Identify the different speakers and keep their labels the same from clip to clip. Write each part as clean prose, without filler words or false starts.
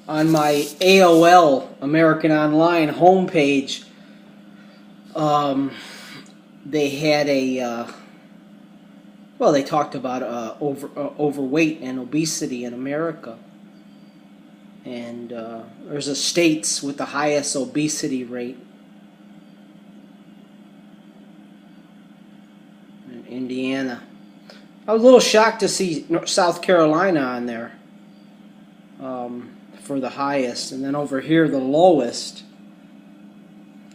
Speaker 1: on my AOL, American Online homepage, they had they talked about overweight and obesity in America. And there's the states with the highest obesity rate. In Indiana. I was a little shocked to see South Carolina on there for the highest. And then over here, the lowest.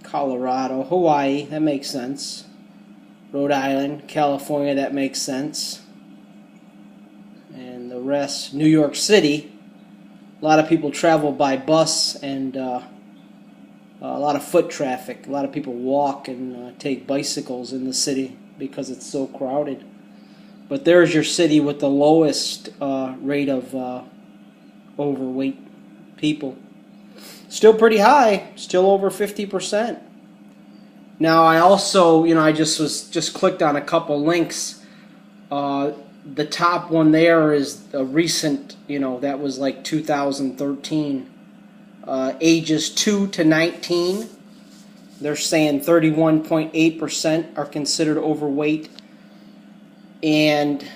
Speaker 1: Colorado, Hawaii, that makes sense. Rhode Island, California, that makes sense. And the rest, New York City. A lot of people travel by bus and a lot of foot traffic. A lot of people walk and take bicycles in the city because it's so crowded. But there's your city with the lowest rate of overweight people. Still pretty high, still over 50%. Now I also, I just clicked on a couple links. The top one there is a recent, that was like 2013. Ages 2 to 19. They're saying 31.8% are considered overweight. And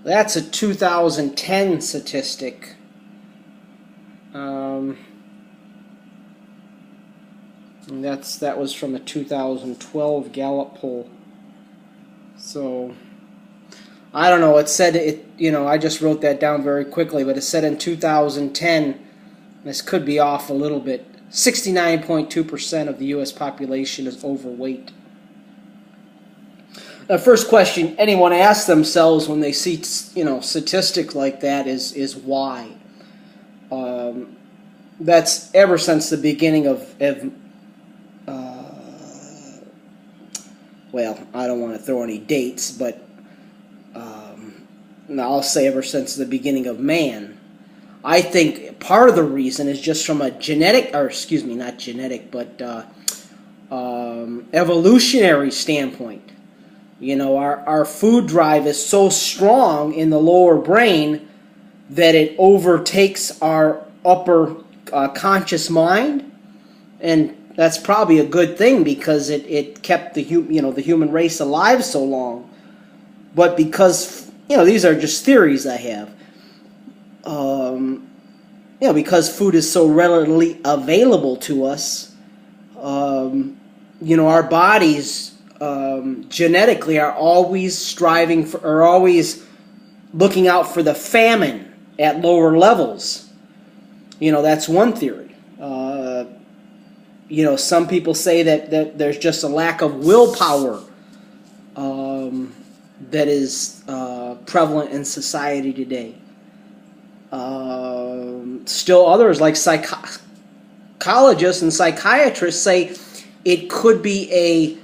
Speaker 1: that's a 2010 statistic. And that was from a 2012 Gallup poll. So I don't know. It said I just wrote that down very quickly, but it said in 2010. This could be off a little bit. 69.2% of the U.S. population is overweight. The first question anyone asks themselves when they see statistics like that is why. That's ever since the beginning of I don't want to throw any dates, but I'll say ever since the beginning of man. I think part of the reason is just from a evolutionary standpoint. Our food drive is so strong in the lower brain that it overtakes our upper conscious mind, and that's probably a good thing because it kept the human race alive so long. But because these are just theories I have. Because food is so readily available to us, our bodies genetically are always always looking out for the famine at lower levels. That's one theory. Some people say that there's just a lack of willpower that is prevalent in society today. Still others, like psychologists and psychiatrists, say it could be a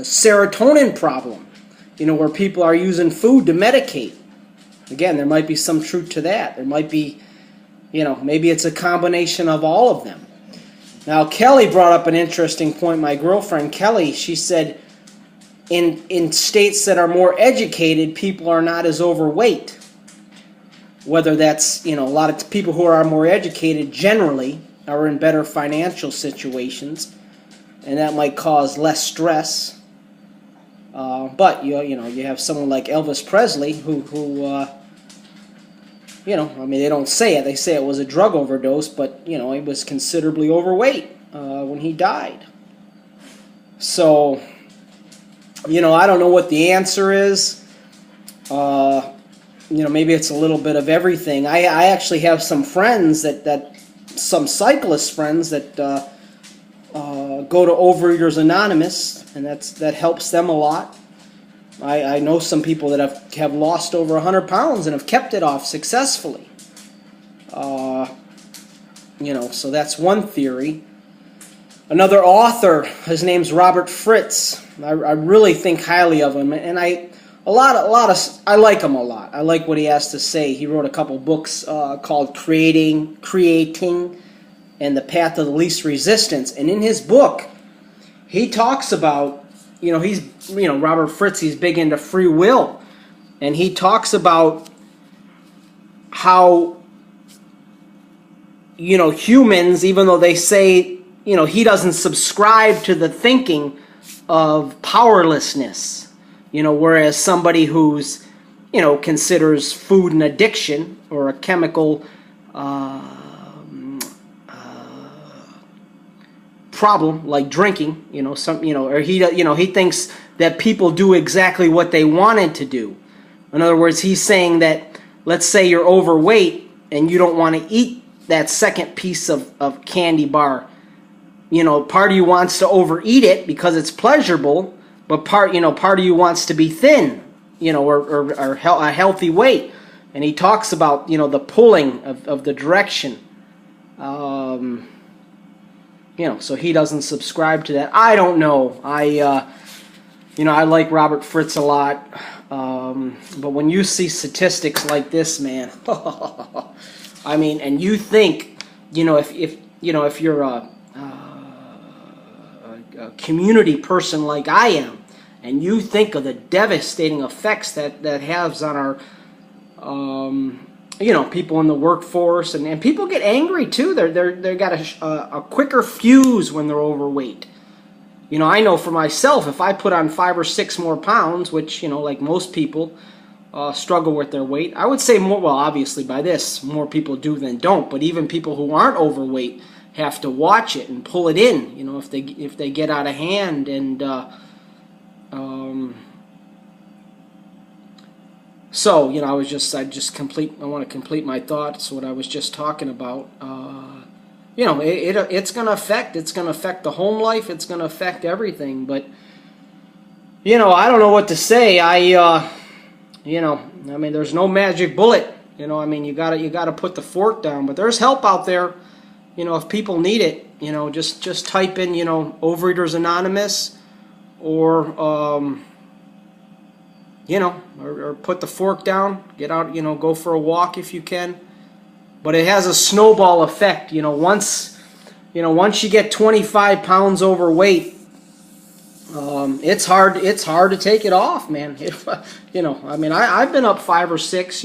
Speaker 1: serotonin problem, where people are using food to medicate. Again, there might be some truth to that. There might be, maybe it's a combination of all of them. Now, Kelly brought up an interesting point. My girlfriend, Kelly, she said in states that are more educated, people are not as overweight. Whether that's, a lot of people who are more educated generally are in better financial situations, and that might cause less stress. But you have someone like Elvis Presley who they don't say it. They say it was a drug overdose, but he was considerably overweight when he died. So, I don't know what the answer is. Maybe it's a little bit of everything. I actually have some friends some cyclist friends that go to Overeaters Anonymous, and that helps them a lot. I know some people that have lost over 100 pounds and have kept it off successfully. So that's one theory. Another author, his name's Robert Fritz. I really think highly of him, and I like him a lot. I like what he has to say. He wrote a couple books called Creating, and The Path of the Least Resistance. And in his book, he talks about, Robert Fritz, he's big into free will. And he talks about how, humans, even though they say, he doesn't subscribe to the thinking of powerlessness, whereas somebody who's, considers food an addiction or a chemical problem like drinking, or he thinks that people do exactly what they wanted to do. In other words, he's saying that, let's say you're overweight and you don't want to eat that second piece of candy bar. Part of you wants to overeat it because it's pleasurable, but part of you wants to be thin, or a healthy weight. And he talks about, the pulling of the direction. So he doesn't subscribe to that. I don't know. I like Robert Fritz a lot. But when you see statistics like this, man, I mean, and you think, if you're a community person like I am, and you think of the devastating effects that has on our, people in the workforce, and people get angry too. They got a quicker fuse when they're overweight. I know for myself, if I put on 5 or 6 more pounds, which, like most people struggle with their weight, I would say more, well, obviously by this, more people do than don't, but even people who aren't overweight have to watch it and pull it in, if they get out of hand. And so, I want to complete my thoughts, what I was just talking about. It's going to affect the home life. It's going to affect everything. But, I don't know what to say. There's no magic bullet. You gotta put the fork down. But there's help out there. If people need it, just type in, Overeaters Anonymous, or or put the fork down. Get out, go for a walk if you can. But it has a snowball effect. Once you get 25 pounds overweight, it's hard to take it off, man. I've been up 5 or 6,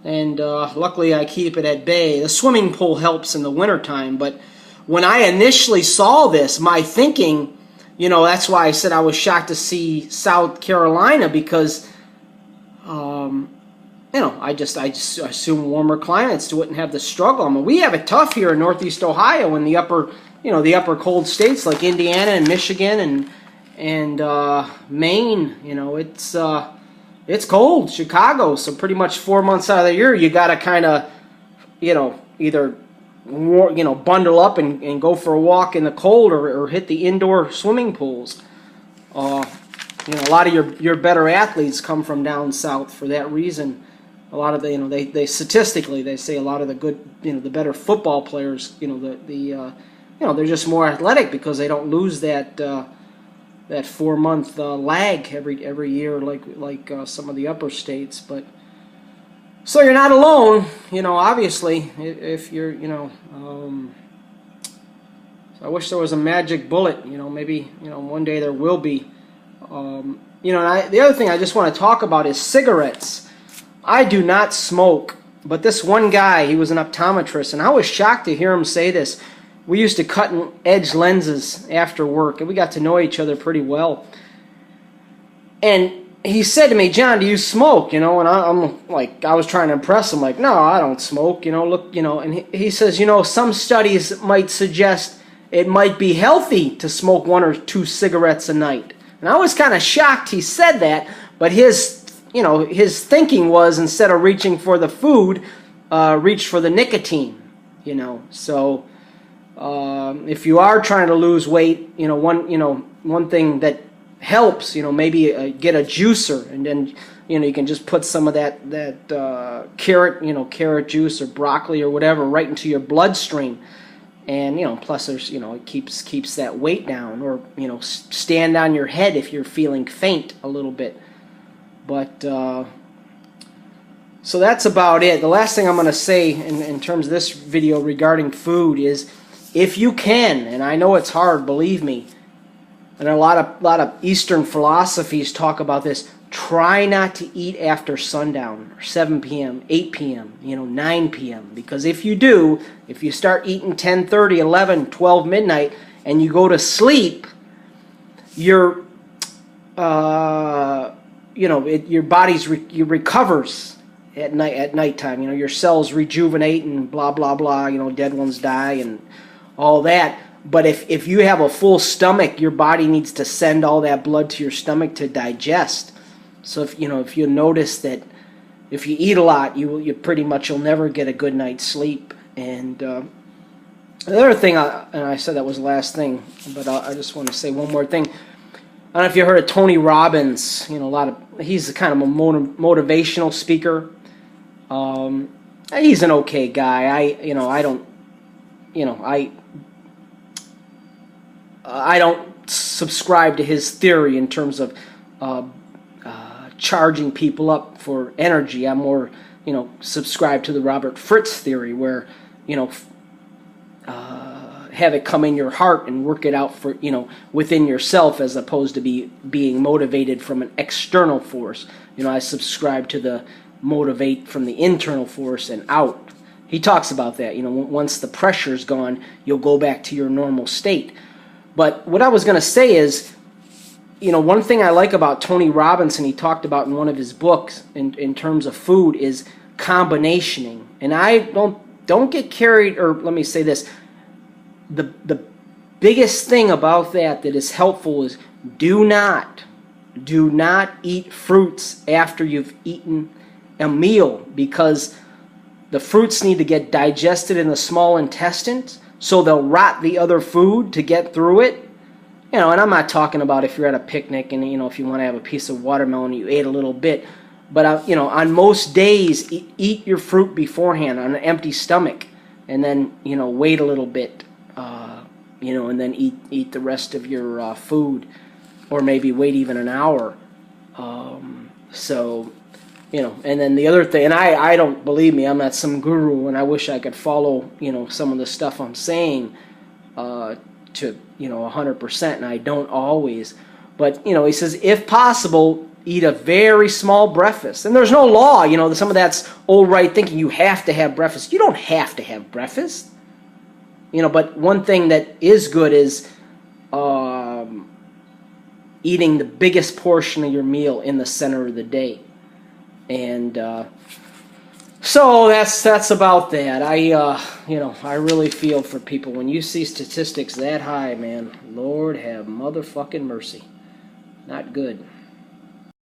Speaker 1: and luckily I keep it at bay. The swimming pool helps in the wintertime, but when I initially saw this, my thinking, that's why I said I was shocked to see South Carolina, because I just assume warmer climates wouldn't have the struggle. I mean, we have it tough here in Northeast Ohio, in the upper cold states like Indiana and Michigan and Maine. It's cold. Chicago, so pretty much 4 months out of the year, you got to kind of, either bundle up and go for a walk in the cold, or hit the indoor swimming pools. A lot of your better athletes come from down south for that reason. A lot of the, they statistically, they say a lot of the good, the better football players, they're just more athletic because they don't lose that 4-month lag every year like some of the upper states. But so you're not alone, obviously, if you're, so I wish there was a magic bullet, maybe, one day there will be. And the other thing I just want to talk about is cigarettes. I do not smoke, but this one guy, he was an optometrist, and I was shocked to hear him say this. We used to cut edge lenses after work, and we got to know each other pretty well. And he said to me, "John, do you smoke?" And I'm like, I was trying to impress him, like, "No, I don't smoke." Look, and he says, some studies might suggest it might be healthy to smoke 1 or 2 cigarettes a night. And I was kind of shocked he said that, but his thinking was, instead of reaching for the food, reach for the nicotine. So if you are trying to lose weight, one thing that helps, maybe get a juicer, and then you can just put some of that carrot juice or broccoli or whatever right into your bloodstream. And plus there's it keeps that weight down, or stand on your head if you're feeling faint a little bit. But so that's about it. The last thing I'm going to say in terms of this video regarding food is, if you can, and I know it's hard, believe me, and a lot of Eastern philosophies talk about this, try not to eat after sundown, or 7 p.m., 8 p.m., 9 p.m. Because if you do, if you start eating 10:30, 11, 12 midnight, and you go to sleep, your your body's recovers at nighttime. Your cells rejuvenate and blah blah blah. Dead ones die and all that. But if you have a full stomach, your body needs to send all that blood to your stomach to digest. So if you notice that if you eat a lot, you pretty much you'll never get a good night's sleep. And the other thing, and I said that was the last thing, but I just want to say one more thing. I don't know if you heard of Tony Robbins. He's kind of a motivational speaker. He's an okay guy. I don't subscribe to his theory in terms of charging people up for energy. I'm more, subscribe to the Robert Fritz theory, where, have it come in your heart and work it out for, within yourself, as opposed to being motivated from an external force. I subscribe to the motivate from the internal force and out. He talks about that. Once the pressure's gone, you'll go back to your normal state. But what I was going to say is, one thing I like about Tony Robbins, and he talked about in one of his books in terms of food, is combinationing. And I don't get carried, or let me say this, the biggest thing about that is helpful is do not eat fruits after you've eaten a meal, because the fruits need to get digested in the small intestine, so they'll rot the other food to get through it. And I'm not talking about if you're at a picnic and, if you want to have a piece of watermelon, you ate a little bit. But, on most days, eat your fruit beforehand on an empty stomach. And then, wait a little bit, and then eat the rest of your food. Or maybe wait even an hour. And then the other thing, and I don't, believe me, I'm not some guru, and I wish I could follow, some of the stuff I'm saying to 100%, and I don't always. But, he says, if possible, eat a very small breakfast. And there's no law, some of that's old right thinking. You have to have breakfast. You don't have to have breakfast. But one thing that is good is eating the biggest portion of your meal in the center of the day. And so that's about that. I really feel for people when you see statistics that high, man. Lord have motherfucking mercy. Not good.